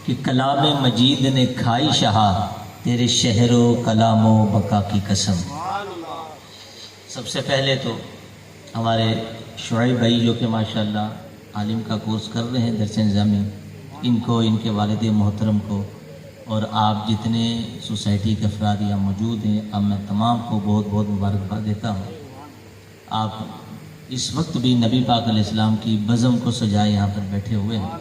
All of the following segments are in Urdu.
کہ کلام مجید نے کھائی شہا تیرے شہر و کلام و بقا کی قسم۔ سب سے پہلے تو ہمارے شعیب بھائی جو کہ ماشاءاللہ عالم کا کورس کر رہے ہیں درس نظامی، ان کو، ان کے والد محترم کو، اور آپ جتنے سوسائٹی کے افراد یہاں موجود ہیں، اب میں تمام کو بہت بہت مبارکباد دیتا ہوں۔ آپ اس وقت بھی نبی پاک علیہ السلام کی بزم کو سجائے یہاں پر بیٹھے ہوئے ہیں۔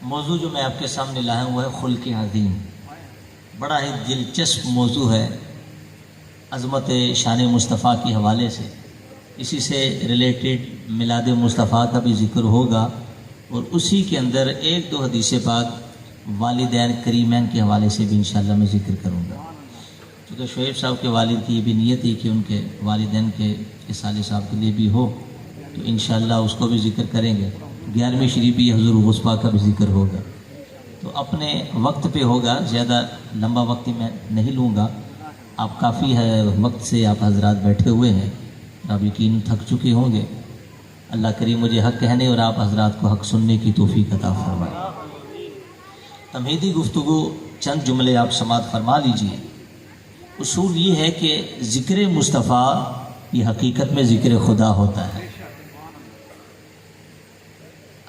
موضوع جو میں آپ کے سامنے لایا ہوں وہ ہے خلق عظیم۔ بڑا ہی دلچسپ موضوع ہے، عظمت شان مصطفیٰ کے حوالے سے، اسی سے ریلیٹڈ میلاد مصطفیٰ کا بھی ذکر ہوگا، اور اسی کے اندر ایک دو حدیث پاک والدین کریمین کے حوالے سے بھی انشاءاللہ میں ذکر کروں گا، کیونکہ شعیب صاحب کے والد کی یہ بھی نیت ہے کہ ان کے والدین کے صالح صاحب کے لیے بھی ہو، تو انشاءاللہ اس کو بھی ذکر کریں گے۔ 11ویں شریف بھی حضور غصبہ کا بھی ذکر ہوگا، تو اپنے وقت پہ ہوگا، زیادہ لمبا وقت میں نہیں لوں گا۔ آپ کافی وقت سے آپ حضرات بیٹھے ہوئے ہیں، آپ یقین تھک چکے ہوں گے۔ اللہ کریم مجھے حق کہنے اور آپ حضرات کو حق سننے کی توفیق عطا فرمائے۔ تمہیدی گفتگو چند جملے آپ سماعت فرما لیجئے۔ اصول یہ ہے کہ ذکر مصطفیٰ یہ حقیقت میں ذکر خدا ہوتا ہے۔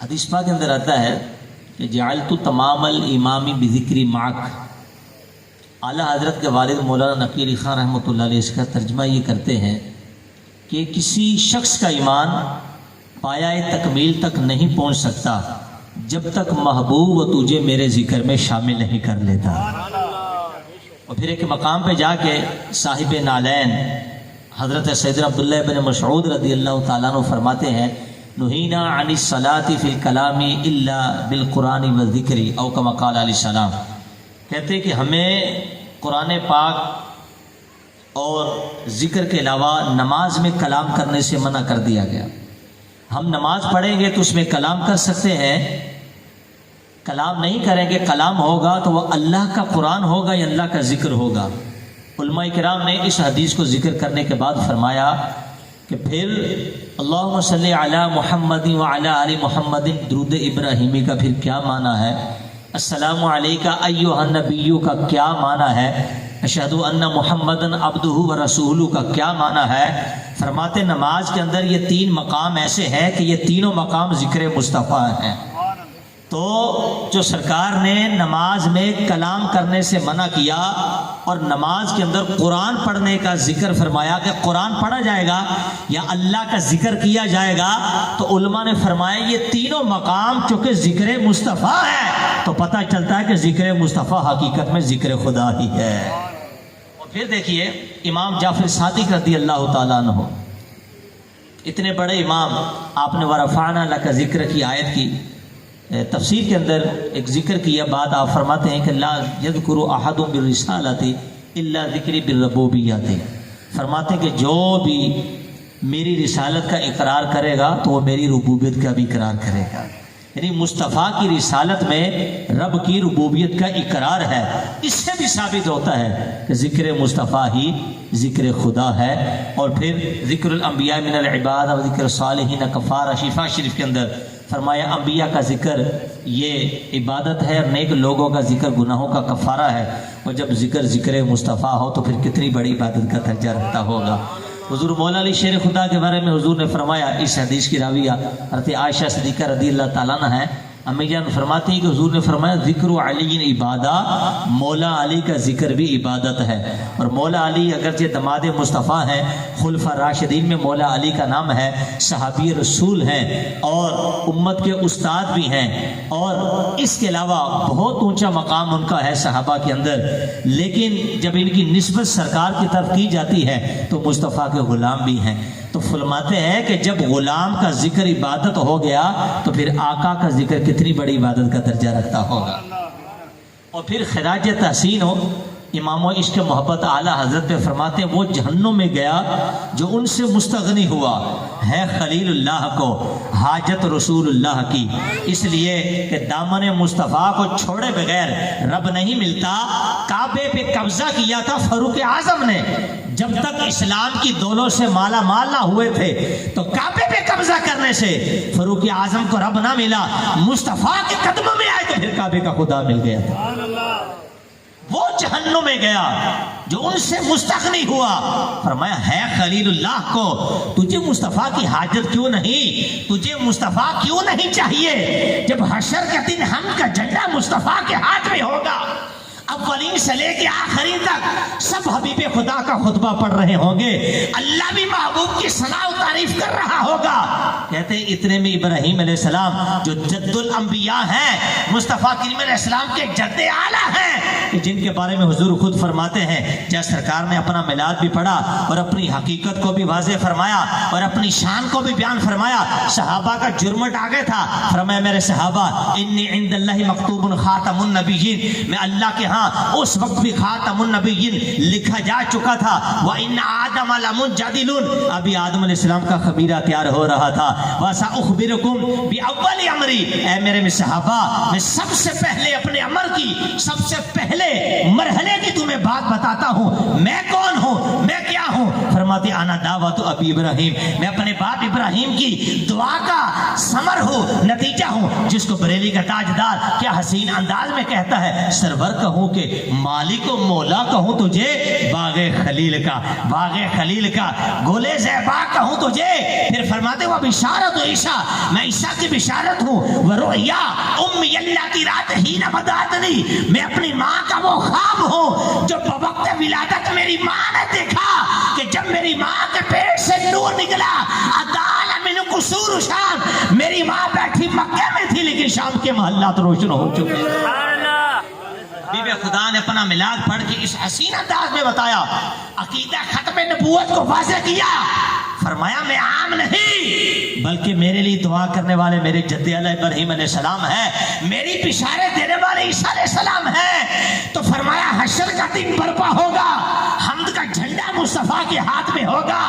حدیث پاک کے اندر آتا ہے کہ جعلت تمام الامام بذکر معک۔ اعلیٰ حضرت کے والد مولانا نقی علی خان رحمۃ اللہ علیہ اس کا ترجمہ یہ کرتے ہیں کہ کسی شخص کا ایمان پایہ تکمیل تک نہیں پہنچ سکتا جب تک محبوب و تجھے میرے ذکر میں شامل نہیں کر لیتا۔ اور پھر ایک مقام پہ جا کے صاحب نالین حضرت سیدنا عبداللہ بن مسعود رضی اللہ تعالیٰ عنہ فرماتے ہیں نہینا عن الصلاۃ فی الکلام الا بالقرآن والذکر او کما قال علیہ السلام۔ کہتے ہیں کہ ہمیں قرآن پاک اور ذکر کے علاوہ نماز میں کلام کرنے سے منع کر دیا گیا۔ ہم نماز پڑھیں گے تو اس میں کلام کر سکتے ہیں، کلام نہیں کریں گے، کلام ہوگا تو وہ اللہ کا قرآن ہوگا یا اللہ کا ذکر ہوگا۔ علماء کرام نے اس حدیث کو ذکر کرنے کے بعد فرمایا کہ پھر اللہم صلی علی محمد وعلی آل محمد درود ابراہیمی کا پھر کیا معنی ہے، السلام علیکہ ایھا النبی کا کیا معنی ہے، اشہد ان محمدً عبدہ ورسولہ کا کیا معنی ہے۔ فرماتے نماز کے اندر یہ تین مقام ایسے ہیں کہ یہ تینوں مقام ذکر مصطفیٰ ہیں۔ تو جو سرکار نے نماز میں کلام کرنے سے منع کیا اور نماز کے اندر قرآن پڑھنے کا ذکر فرمایا کہ قرآن پڑھا جائے گا یا اللہ کا ذکر کیا جائے گا، تو علماء نے فرمایا یہ تینوں مقام چونکہ ذکر مصطفیٰ ہے تو پتہ چلتا ہے کہ ذکر مصطفیٰ حقیقت میں ذکر خدا ہی ہے۔ اور پھر دیکھیے امام جعفر صادق رضی اللہ تعالیٰ عنہ، اتنے بڑے امام، آپ نے ورفعنا لک ذکر کی آیت کی تفسیر کے اندر ایک ذکر کیا، بعد آپ فرماتے ہیں کہ لا یذکر احد بالرسالۃ الا ذکر بالربوبیۃ۔ فرماتے ہیں کہ جو بھی میری رسالت کا اقرار کرے گا تو وہ میری ربوبیت کا بھی اقرار کرے گا، یعنی مصطفیٰ کی رسالت میں رب کی ربوبیت کا اقرار ہے۔ اس سے بھی ثابت ہوتا ہے کہ ذکر مصطفیٰ ہی ذکر خدا ہے۔ اور پھر ذکر الانبیاء من العباد و ذکر الصالحین کفارہ، شفا شریف کے اندر فرمایا انبیاء کا ذکر یہ عبادت ہے اور نیک لوگوں کا ذکر گناہوں کا کفارہ ہے۔ اور جب ذکر مصطفیٰ ہو تو پھر کتنی بڑی عبادت کا درجہ رکھتا ہوگا۔ حضور مولا علی شیر خدا کے بارے میں حضور نے فرمایا، اس حدیث کی راویہ حضرت عائشہ صدیقہ رضی اللہ تعالیٰ عنہ ہے، امی جان فرماتی ہیں کہ حضور نے فرمایا ذکر علی عبادہ، مولا علی کا ذکر بھی عبادت ہے۔ اور مولا علی اگرچہ دماد مصطفیٰ ہیں، خلفاء راشدین میں مولا علی کا نام ہے، صحابی رسول ہیں اور امت کے استاد بھی ہیں، اور اس کے علاوہ بہت اونچا مقام ان کا ہے صحابہ کے اندر، لیکن جب ان کی نسبت سرکار کی طرف کی جاتی ہے تو مصطفیٰ کے غلام بھی ہیں۔ تو فرماتے ہیں کہ جب غلام کا ذکر عبادت ہو گیا تو پھر آقا کا ذکر کتنی بڑی عبادت کا درجہ رکھتا ہوگا۔ اور پھر خراج تحسین ہو، امام و عشق محبت اعلیٰ حضرت پہ فرماتے ہیں وہ جہنم میں گیا جو ان سے مستغنی ہوا ہے خلیل اللہ کو حاجت رسول اللہ کی، اس لیے کہ دامن مصطفیٰ کو چھوڑے بغیر رب نہیں ملتا۔ کعبے پہ قبضہ کیا تھا فاروق اعظم نے، جب تک اسلام کی دولوں سے مالا مال نہ ہوئے تھے تو کعبے پہ قبضہ کرنے سے فاروق اعظم کو رب نہ ملا، مصطفیٰ کے قدموں میں آئے تو پھر کعبے کا خدا مل گیا تھا، وہ جہنم میں گیا جو ان سے مستغنی ہوا۔ فرمایا ہے خلیل اللہ کو تجھے مصطفیٰ کی حاجت کیوں نہیں، تجھے مصطفیٰ کیوں نہیں چاہیے؟ جب حشر کے دن ہم کا جھنڈا مصطفیٰ کے ہاتھ میں ہوگا، اولین سے لے کے آخرین تک سب حبیب خدا کا خطبہ پڑھ رہے ہوں گے، اللہ بھی محبوب کی ثنا و تعریف کر رہا ہوگا۔ کہتے ہیں اتنے میں ابراہیم علیہ السلام جو جد الانبیاء ہیں، مصطفیٰ کریم علیہ السلام کے جد اعلیٰ ہیں، جن کے بارے میں حضور خود فرماتے ہیں، جب سرکار نے اپنا میلاد بھی پڑھا اور اپنی حقیقت کو بھی واضح فرمایا اور اپنی شان کو بھی بیان فرمایا، صحابہ کا جرمٹ آگے تھا۔ فرمایا میرے صحابہ انی عند اللہ مکتوب خاتم النبیین، میں اللہ کے ہاں اس وقت بھی خاتم النبیین لکھا جا چکا تھا۔ وَإِنَّ آدَمَ لَمُنْجَدِلٌ، ابھی آدم علیہ السلام کا خمیرہ تیار ہو رہا تھا۔ وَسَأُخْبِرُكُمْ بِأَوَّلِ أَمْرِي، اے میرے میں صحابہ میں سب سے پہلے اپنے امر کی، سب سے پہلے مرحلے کی تمہیں بات بتاتا ہوں، میں کون ہوں، میں کیا ہوں۔ فرماتے انا دعوت ابی ابراہیم، میں اپنے باپ ابراہیم کی دعا کا ثمر ہوں، نتیجہ ہوں، جس کو بریلی کا تاجدار کیا حسین انداز میں کہتا ہے، سرور کہوں کہ مالک و مولا کہوں تجھے، باغ خلیل کا، باغ خلیل کا گولے زیبا کہوں تجھے۔ پھر فرماتے وہ بشارت عیسیٰ، میں عیسیٰ کی بشارت ہوں، ورؤیا امی اللہ کی رات ہی نہ بداتنی، میں اپنی ماں کا وہ خواب ہوں جو بوقت ولادت میری ماں نے دیکھا کہ جب میری ماں کے پیٹ سے نور نکلا، ادال من قصور شام، میری ماں بیٹھی مکے میں تھی لیکن شام کے محلات روشن ہو چکے۔ بی بی خدا نے اپنا میلاد پڑھ کے اس حسین انداز میں بتایا، عقیدہ ختم نبوت کو واضح کیا۔ فرمایا میں عام نہیں بلکہ میرے لیے دعا کرنے والے میرے جد اعلیٰ ابراہیم علیہ السلام ہے، میری بشارت دینے والے عیسیٰ علیہ السلام ہے۔ تو فرمایا حشر کا دن برپا ہوگا، حمد کا جھنڈا مصطفیٰ کے ہاتھ میں ہوگا،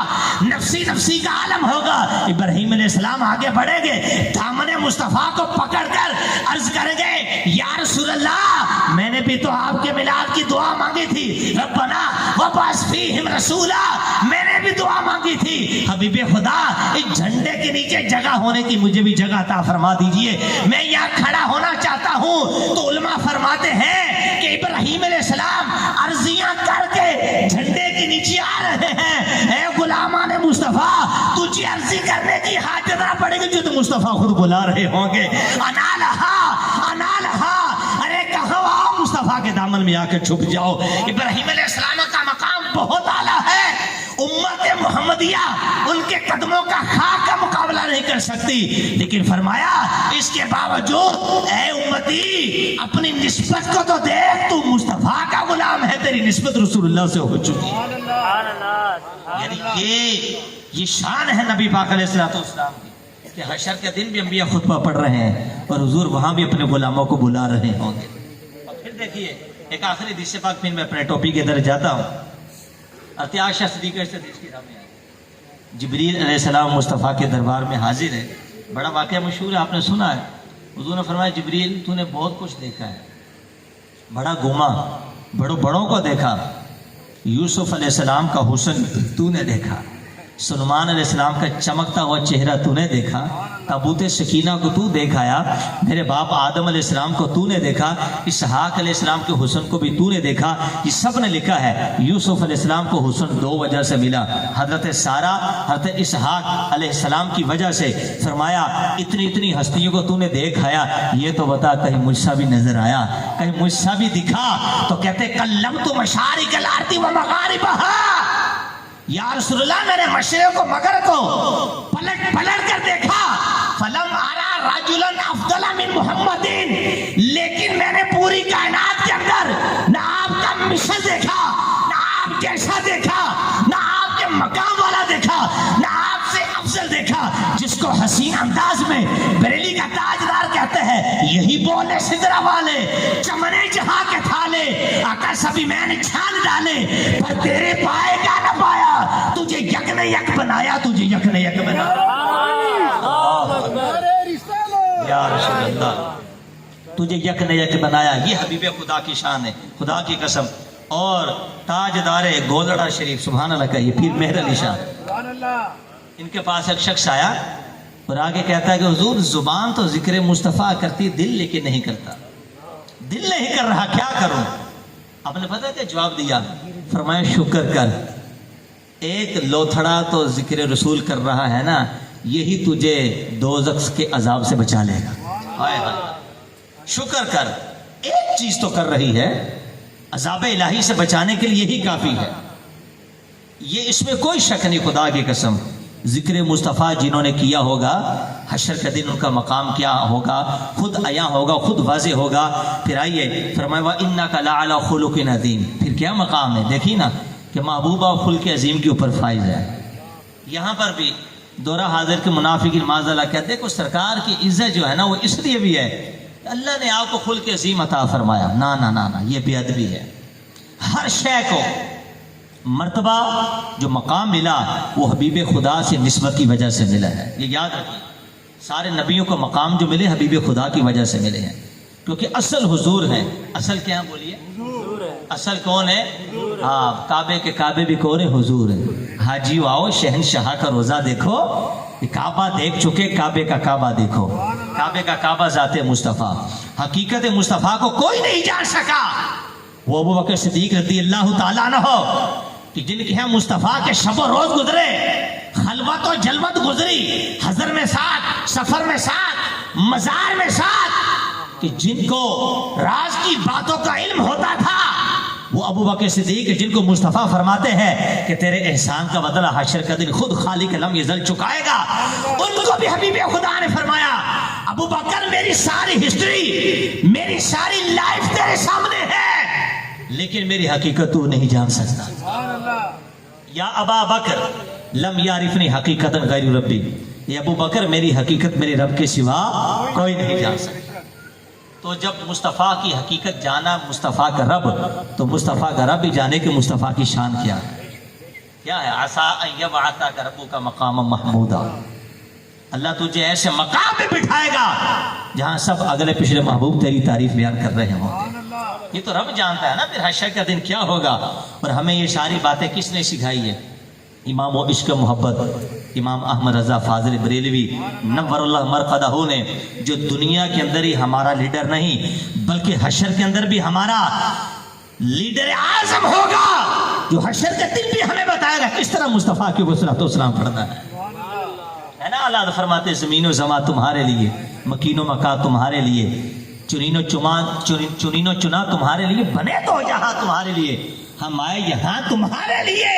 نفسی نفسی کا عالم ہوگا۔ ابراہیم علیہ السلام آگے بڑھیں گے، دامن مصطفیٰ کو پکڑ کر عرض کریں گے یا رسول اللہ، میں نے بھی تو آپ کے میلاد کی دعا مانگی تھی، ربنا وبعث فیہم رسولا، میں نے بھی دعا مانگی تھی، حبیب خدا اس جھنڈے کے نیچے جگہ ہونے کی مجھے بھی جگہ عطا فرما دیجئے، میں یہاں کھڑا ہونا چاہتا ہوں۔ تو علماء فرماتے ہیں کہ ابراہیم علیہ السلام عرضیاں کر کے جھنڈے کے نیچے آ رہے ہیں۔ اے غلامان مصطفیٰ، تجھے عرضی کرنے کی حاجت نہ پڑے گی، جو تو مصطفیٰ خود بلا رہے ہوں گے، انا لہا انا لہا، ارے کہاں آؤ مصطفیٰ کے دامن میں آ کے چھپ جاؤ۔ ابراہیم علیہ السلام کا مقام بہت اعلیٰ ہے، امت محمدیہ ان کے قدموں کا خاک کا مقابلہ نہیں کر سکتی، لیکن فرمایا اس کے باوجود اے امتی اپنی نسبت کو تو دیکھ، تو مصطفیٰ کا غلام ہے، تیری نسبت رسول اللہ سے ہو چکی ہے۔ یعنی یہ شان ہے نبی پاک علیہ السلام کی کہ حشر کے دن بھی انبیاء خطبہ پڑھ رہے ہیں اور حضور وہاں بھی اپنے غلاموں کو بلا رہے ہوں گے۔ اور پھر دیکھیے ایک آخری حدیث پاک، پھر میں اپنے ٹاپک کے اندر جاتا ہوں۔ عائشہ صدیقہ سے حدیث کی سامنے آئی، جبریل علیہ السلام مصطفیٰ کے دربار میں حاضر ہے، بڑا واقعہ مشہور ہے، آپ نے سنا ہے۔ حضور نے فرمایا جبریل تو نے بہت کچھ دیکھا ہے، بڑا گھوما، بڑوں کو دیکھا، یوسف علیہ السلام کا حسن تو نے دیکھا، سلیمان علیہ السلام کا چمکتا ہوا چہرہ تو نے دیکھا، تابوت سکینہ کو تو دیکھ آیا، میرے باپ آدم علیہ السلام کو تو نے دیکھا، اسحاق علیہ السلام کے حسن کو بھی تو نے دیکھا۔ یہ سب نے لکھا ہے یوسف علیہ السلام کو حسن دو وجہ سے ملا، حضرت سارہ حضرت اسحاق علیہ السلام کی وجہ سے۔ فرمایا اتنی ہستیوں کو تو نے دیکھ آیا، یہ تو بتا کہیں مجھ سا بھی نظر آیا، کہیں مجھ سا بھی دکھا۔ تو کہتے کلمت مشارق الارض و مغاربہا، یا رسول اللہ میں نے مشرق و مغرب کو پلٹ کر دیکھا، فلم ارا رجلا افضل من محمد، لیکن میں نے پوری کائنات کے اندر نہ آپ کا مثل دیکھا، نہ آپ جیسا دیکھا، نہ آپ کے مقام والا دیکھا، نہ آپ سے افضل دیکھا، جس کو حسین انداز میں بریلی کا تاجدار کہتے ہیں، یہی بولے سدرا والے چمنے جہاں کے تھالے، آقا سبھی میں نے چھان ڈالے پر تیرے پائے کا نہ پایا، تجھے یک نے یک بنایا، تجھے یک نے یک بنایا۔ یا رسول اللہ تجھے یک نے یک بنایا، یہ حبیب خدا کی شان ہے، خدا کی قسم۔ اور تاجدار گولڑا شریف، سبحان اللہ کہیے، پیر مہر علی شاہ، ان کے پاس ایک شخص آیا اور آگے کہتا ہے کہ حضور زبان تو ذکر مصطفیٰ کرتی، دل لیکن نہیں کرتا۔ دل نہیں کر رہا، کیا کروں؟ آپ نے پتہ کیا جواب دیا؟ فرمایا شکر کر، ایک لوتھڑا تو ذکر رسول کر رہا ہے نا، یہی تجھے دوزخ کے عذاب سے بچا لے گا۔ ہائے ہائے، شکر کر، ایک چیز تو کر رہی ہے، عذاب الہی سے بچانے کے لیے یہی کافی ہے، یہ اس میں کوئی شک نہیں۔ خدا کی قسم، ذکر مصطفیٰ جنہوں نے کیا ہوگا، حشر کے دن ان کا مقام کیا ہوگا خود عیاں ہوگا، خود واضح ہوگا۔ پھر آئیے فرمایا وَإِنَّكَ لَعَلَىٰ خُلُقٍ عَظِيمٍ، پھر کیا مقام ہے؟ دیکھیے نا کہ محبوبہ خلق عظیم کے اوپر فائز ہے۔ یہاں پر بھی دورہ حاضر کے منافقین معاذ اللہ کہتے ہیں کہ سرکار کی عزت جو ہے نا وہ اس لیے بھی ہے کہ اللہ نے آپ کو خلق عظیم عطا فرمایا۔ نا نا نا نا، یہ بے ادبی ہے۔ ہر شے کو مرتبہ جو مقام ملا وہ حبیب خدا سے نسبت کی وجہ سے ملا ہے، یہ یاد رکھیے۔ سارے نبیوں کو مقام جو ملے حبیب خدا کی وجہ سے ملے ہیں، کیونکہ اصل حضور ہے۔ اصل کیا بولیے؟ اصل کون ہے؟ ہاں، کعبے کے کعبے بھی کون ہے؟ حضور ہے۔ حاجیو آؤ، شہنشاہ کا روزہ دیکھو، کعبہ دیکھ چکے، کعبے کا کعبہ دیکھو۔ کعبے کا کعبہ ذات مصطفیٰ، حقیقت مصطفیٰ کو کوئی نہیں جان سکا۔ وہ ابو بکر صدیق رضی اللہ تعالیٰ عنہ کہ جن کے ہاں مصطفیٰ کے شب و روز گزرے، خلوت و جلوت گزری، حضر میں ساتھ، سفر میں ساتھ، مزار میں ساتھ، کہ جن کو راز کی باتوں کا علم ہوتا تھا، وہ ابو بکر صدیق جن کو مصطفیٰ فرماتے ہیں کہ تیرے احسان کا بدلہ حشر کا دن خود خالق لم یزل چکائے گا، ان کو بھی حبیب خدا نے فرمایا ابو بکر میری ساری ہسٹری، میری ساری لائف تیرے سامنے ہے، لیکن میری حقیقت تو نہیں جان سکتا۔ یا ابا بکر لم یعرفنی حقیقتا غیر ربی، یہ ابو بکر میری حقیقت میرے رب کے سوا کوئی نہیں جان سکتا۔ تو جب مصطفیٰ کی حقیقت جانا مصطفیٰ کا رب، تو مصطفیٰ کا رب بھی جانے کہ مصطفیٰ کی شان کیا ہے۔ کیا ہے؟ عسیٰ ان یبعثک ربک مقاما محمودا، اللہ تجھے ایسے مقام پہ بٹھائے گا جہاں سب اگلے پچھلے محبوب تیری تعریف بیان کر رہے ہوں۔ یہ تو رب جانتا ہے نا پھر حشر کا دن کیا ہوگا۔ اور ہمیں یہ ساری باتیں کس نے سکھائی ہے؟ امام و عشق محبت امام احمد رضا فاضل بریلوی نور اللہ مرقدہ نے، جو دنیا کے اندر ہی ہمارا لیڈر نہیں بلکہ حشر کے اندر بھی ہمارا لیڈر اعظم ہوگا، جو حشر کے دن بھی ہمیں بتائے گا کس طرح مصطفیٰ کی صلاۃ و سلام پڑھنا ہے نا۔ اللہ فرماتے زمین و زمان تمہارے لیے، مکین و مکان تمہارے لیے، چنین و چنا تمہارے لیے، بنے تو یہاں تمہارے لیے، ہم آئے یہاں تمہارے لیے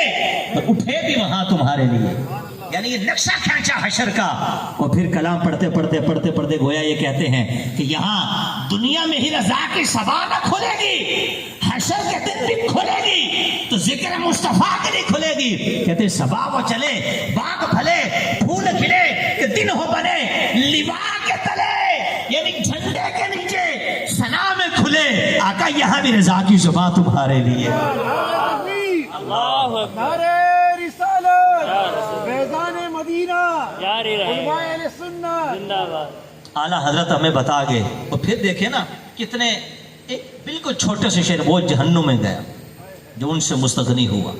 اور اٹھے بھی وہاں تمہارے لیے۔ یعنی یہ نقشہ کھینچا حشر کا۔ اور پھر کلام پڑھتے پڑھتے گویا یہ کہتے ہیں کہ یہاں دنیا میں ہی رضا کی سبا نہ کھلے گی، حشر کے دن بھی کھلے گی تو ذکر مصطفیٰ کے لیے کھلے گی۔ کہتے سبا وہ چلے، باغ پھلے، پھول کھلے، کہ دن ہو بنے لیوا کے تلے، یعنی جھنڈے کے نیچے سنا میں کھلے، آقا یہاں بھی رضا کی زباں تمہارے لیے۔ اللہ نعرہ رسالت، فیضان مدینہ، علماء اہل سنت۔ اعلیٰ حضرت ہمیں بتا گئے۔ اور پھر دیکھیں نا کتنے ایک بالکل چھوٹے سے شعر، وہ جہنم میں گیا جو ان سے مستغنی ہوا،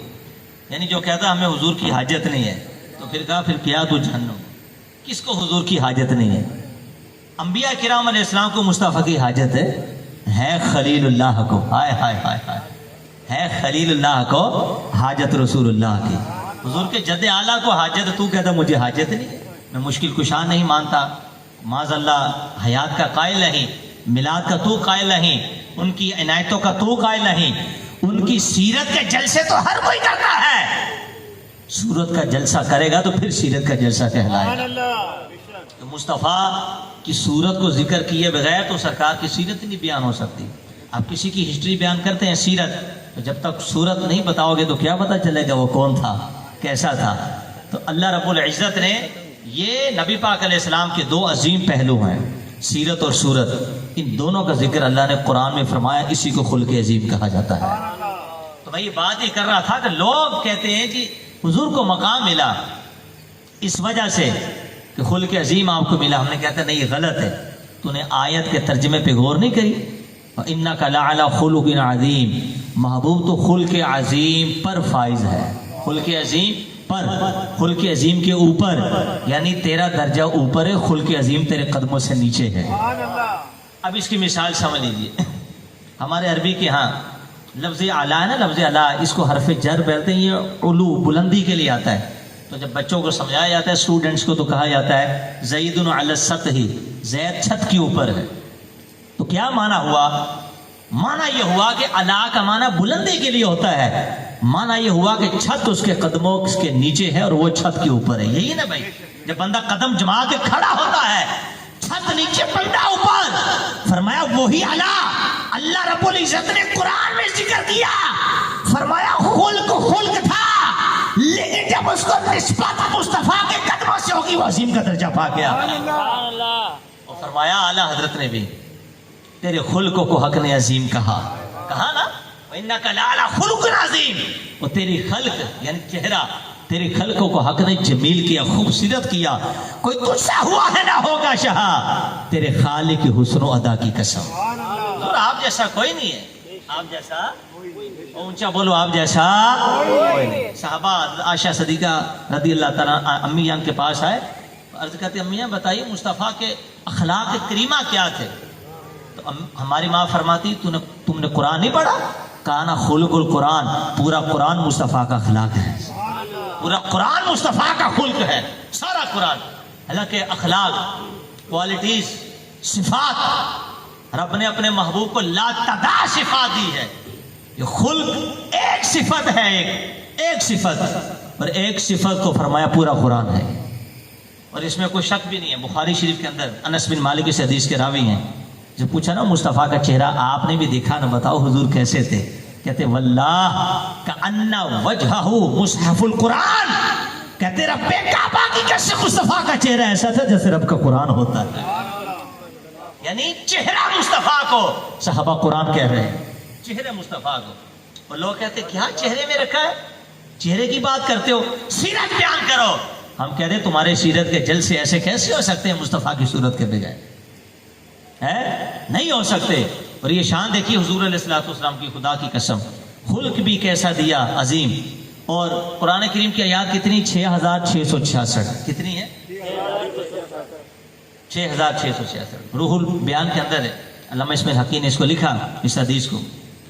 یعنی جو کہتا ہمیں حضور کی حاجت نہیں ہے، تو پھر کہا پھر کیا تو جہنم۔ کس کو حضور کی حاجت نہیں ہے؟ انبیاء کرام علیہ السلام کو مصطفیٰ کی حاجت ہے خلیل اللہ کو، ہائے ہائے ہائے ہائے، ہے خلیل اللہ کو حاجت رسول اللہ کی۔ حضور کے جد اعلیٰ کو حاجت، تو کہتا مجھے حاجت نہیں، میں مشکل کشا نہیں مانتا، معاذ اللہ حیات کا قائل نہیں، میلاد کا تو قائل نہیں، ان کی عنایتوں کا تو قائل نہیں، ان کی سیرت کے جلسے تو ہر کوئی کرتا ہے، سورت کا جلسہ کرے گا تو پھر سیرت کا جلسہ کہلائے گا۔ تو مصطفیٰ کی صورت کو ذکر کیے بغیر تو سرکار کی سیرت نہیں بیان ہو سکتی۔ آپ کسی کی ہسٹری بیان کرتے ہیں سیرت، تو جب تک صورت نہیں بتاؤ گے تو کیا پتہ چلے گا وہ کون تھا، کیسا تھا۔ تو اللہ رب العزت نے یہ نبی پاک علیہ السلام کے دو عظیم پہلو ہیں، سیرت اور صورت، ان دونوں کا ذکر اللہ نے قرآن میں فرمایا، اسی کو خلق عظیم کہا جاتا ہے۔ تو میں یہ بات ہی کر رہا تھا کہ لوگ کہتے ہیں جی حضور کو مقام ملا اس وجہ سے کہ خلق عظیم آپ کو ملا، ہم نے کہتے ہیں نہیں، یہ غلط ہے۔ تو نے آیت کے ترجمے پہ غور نہیں کری؟ وَإِنَّكَ لَعَلَىٰ خُلُقٍ عَظِيمٍ، محبوب تو خلق عظیم پر فائز ہے، خلق عظیم پر، خلق عظیم کے اوپر، یعنی تیرا درجہ اوپر ہے، خلق عظیم تیرے قدموں سے نیچے ہے۔ اب اس کی مثال سمجھ لیجیے، ہمارے عربی کے ہاں لفظ اعلیٰ ہے نا، لفظ اعلیٰ، اس کو حرف جر بولتے ہیں، یہ علو بلندی کے لیے آتا ہے. تو جب بچوں کو سمجھایا جاتا ہے، اسٹوڈنٹس کو، تو کہا جاتا ہے زید علی السطح، زید چھت کے اوپر ہے. تو کیا معنی ہوا؟ معنی یہ ہوا کہ اعلیٰ کا معنی بلندی کے لیے ہوتا ہے، معنی یہ ہوا کہ چھت اس کے قدموں کے نیچے ہے اور وہ چھت کے اوپر ہے. یہی نا بھائی، جب بندہ قدم جما کے کھڑا ہوتا ہے، چھت نیچے بندہ اوپر، فرمایا وہی اعلیٰ. اللہ رب العزت نے قرآن میں ذکر کیا، فرمایا خلق تھا، لیکن جب اس کو نسبت مصطفیٰ کے قدموں سے ہوگی وہ عظیم کا درجہ پا گیا. اور فرمایا اعلیٰ حضرت نے بھی تیرے خلق کو حق نے عظیم کہا نا، وَإِنَّكَ لَعَلَىٰ خُلُقٍ عَظِيمٍ. اور تیری خلق یعنی چہرہ، تیری خلقوں کو حق نے جمیل کیا، خوبصورت کیا. کوئی تجھ سے ہوا ہے نہ ہوگا شاہ، تیرے خالق کی حسن و ادا کی قسم. اور آپ جیسا کوئی نہیں ہے، آپ جیسا اونچا بولو، آپ جیسا کوئی نہیں. صحابہ عائشہ صدیقہ رضی اللہ تعالیٰ امی جان کے پاس آئے، عرض کرتے امی جان بتائیے مصطفیٰ کے اخلاق کریمہ کیا تھے؟ تو ہماری ماں فرماتی تم نے قرآن نہیں پڑھا؟ کہا نا خلق القرآن، پورا قرآن مصطفیٰ کا اخلاق ہے، پورا قرآن مصطفیٰ کا خلق ہے، سارا قرآن. حالانکہ اخلاق، کوالٹیز، صفات، رب نے اپنے محبوب کو لا تعداد صفات دی ہے. یہ خلق ایک صفت ہے، ایک صفت، اور ایک صفت کو فرمایا پورا قرآن ہے. اور اس میں کوئی شک بھی نہیں ہے. بخاری شریف کے اندر انس بن مالک اس حدیث کے راوی ہیں، جب پوچھا نا مصطفیٰ کا چہرہ آپ نے بھی دیکھا نا، بتاؤ حضور کیسے تھے؟ کہتے واللہ کأن وجہہ مصحف القرآن. کہتے رب کعبہ کی قسم مصطفیٰ کا چہرہ ایسا تھا جیسے رب کا قرآن ہوتا ہے. یعنی چہرہ مصطفیٰ کو صحابہ قرآن کہہ رہے ہیں، چہرے مصطفیٰ کو. اور لوگ کہتے کیا چہرے میں رکھا ہے؟ چہرے کی بات کرتے ہو، سیرت بیان کرو. ہم کہہ رہے تمہارے سیرت کے جل سے ایسے کیسے ہو سکتے ہیں مصطفیٰ کی صورت کے بجائے؟ نہیں ہو سکتے. اور یہ شان دیکھیے حضور علیہ الصلوۃ والسلام کی، خدا کی قسم خلق بھی کیسا دیا عظیم. اور قرآن کریم کی آیات کتنی؟ 6666. کتنی ہے؟ 6666. روح البیان کے اندر ہے، علامہ اسماعیل حقی نے اس کو لکھا، اس حدیث کو.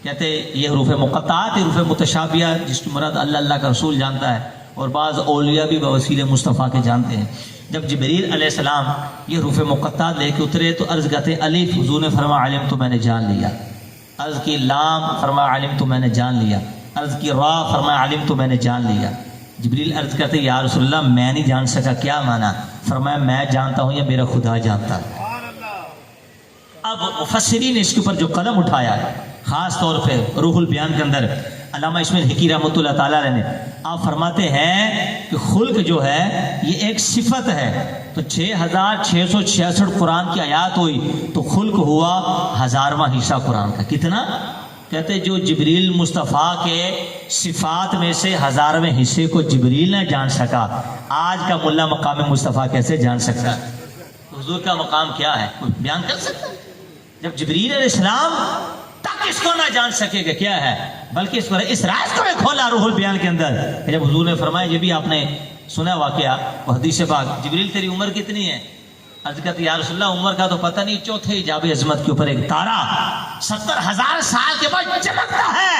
کہتے یہ حروف مقطعات، حروف متشابیہ جس کی مراد اللہ کا رسول جانتا ہے، اور بعض اولیاء بھی بوسیلہ مصطفیٰ کے جانتے ہیں. جب جبریل علیہ السلام یہ حروف مقطعات لے کے اترے تو عرض کرتے الف، حضور نے فرمایا علم تو میں نے جان لیا. عرض کی لام، فرمایا علم تو میں نے جان لیا. عرض کی را، فرمایا علم تو میں نے جان لیا. جبریل عرض کرتے یا رسول اللہ میں نہیں جان سکا، کیا مانا؟ فرمایا میں جانتا ہوں یا میرا خدا جانتا ہے. اب مفسرین نے اس کے اوپر جو قلم اٹھایا ہے، خاص طور پہ روح البیان کے اندر علامہ اسماعیل حقی رحمۃ اللہ تعالیٰ علیہ نے، آپ فرماتے ہیں کہ خلق جو ہے یہ ایک صفت ہے. تو 6666 قرآن کی آیات ہوئی تو خلق ہوا 1000واں حصہ قرآن کا. کتنا؟ کہتے جو جبریل مصطفیٰ کے صفات میں سے 1000ویں حصے کو جبریل نہ جان سکا، آج کا ملا مقام مصطفیٰ کیسے جان سکتا؟ حضور کا مقام کیا ہے؟ کوئی بیان کر سکتا؟ جب جبریل علیہ السلام تک اس کو نہ جان سکے گا کیا ہے، بلکہ اس راز کو بھی کھولا روح البیان کے اندر. جب حضور نے فرمایا، یہ بھی آپ نے سنا واقعہ، وہ حدیث پاک، جبریل تیری عمر کتنی ہے؟ عرض کرتے یا رسول اللہ عمر کا تو پتہ نہیں، چوتھے حجاب عظمت کے اوپر ایک تارا 70,000 سال کے بعد چمکتا ہے،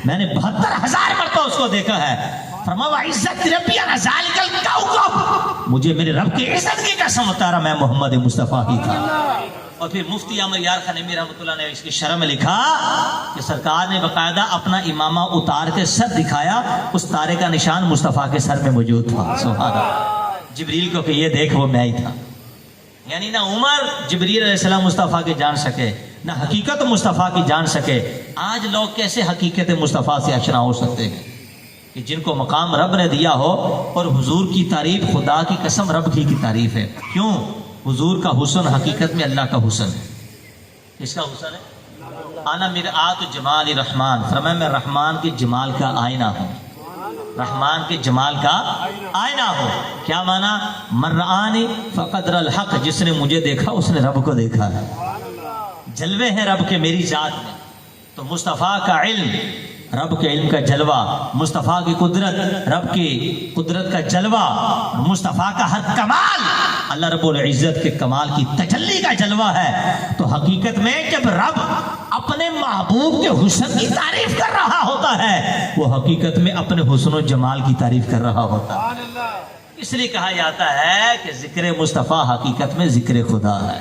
میں نے 72,000 مرتبہ اس کو دیکھا ہے. فرمایا عزت ربی انا ذالک الکوكب، مجھے میرے رب کی عزت کی قسم اتارا میں محمد مصطفیٰ ہی تھا. اور پھر مفتی احمد یار خانمی رحمۃ اللہ نے اس کی شرح میں لکھا کہ سرکار نے باقاعدہ اپنا امامہ اتار کے سر دکھایا، اس تارے کا نشان مصطفیٰ کے سر میں موجود تھا. سبحان اللہ. جبریل کو کہ یہ دیکھ وہ میں ہی تھا. یعنی نہ عمر جبریل علیہ السلام مصطفیٰ کے جان سکے، نہ حقیقت مصطفیٰ کی جان سکے. آج لوگ کیسے حقیقت مصطفیٰ سے آشنا ہو سکتے ہیں کہ جن کو مقام رب نے دیا ہو. اور حضور کی تعریف خدا کی قسم رب کی تعریف ہے. کیوں؟ حضور کا حسن حقیقت میں اللہ کا حسن ہے. کس کا حسن ہے؟ انا مرآت جمال رحمان، فرمایا میں رحمان کے جمال کا آئینہ ہوں، رحمان کے جمال کا آئینہ ہو. کیا مانا؟ من رآنی فقد رأى الحق، جس نے مجھے دیکھا اس نے رب کو دیکھا ہے. جلوے ہیں رب کے میری ذات میں. تو مصطفیٰ کا علم رب کے علم کا جلوہ، مصطفیٰ کی قدرت رب کی قدرت کا جلوہ، مصطفیٰ کا ہر کمال اللہ رب العزت کے کمال کی تجلی کا جلوہ ہے. تو حقیقت میں جب رب اپنے محبوب کے حسن کی تعریف کر رہا ہوتا ہے وہ حقیقت میں اپنے حسن و جمال کی تعریف کر رہا ہوتا ہے. اس لیے کہا جاتا ہے کہ ذکر مصطفیٰ حقیقت میں ذکر خدا ہے.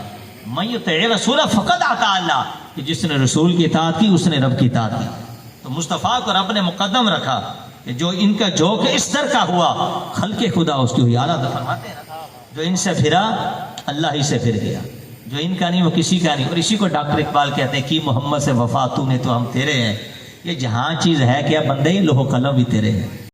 من یطع رسول فقد اطاع اللہ، کہ جس نے رسول کی اطاعت کی اس نے رب کی اطاعت کی. تو مصطفیٰ کو رب نے مقدم رکھا کہ جو ان کا جوک اس در کا ہوا خلق خدا اس کی ہوئی. اعلیٰ تو فرماتے ہیں نا، جو ان سے پھرا اللہ ہی سے پھر گیا، جو ان کا نہیں وہ کسی کا نہیں. اور اسی کو ڈاکٹر اقبال کہتے ہیں کہ محمد سے وفا تو نے تو ہم تیرے ہیں. یہ جہاں چیز ہے کیا بندے لوہ قلم بھی تیرے ہیں.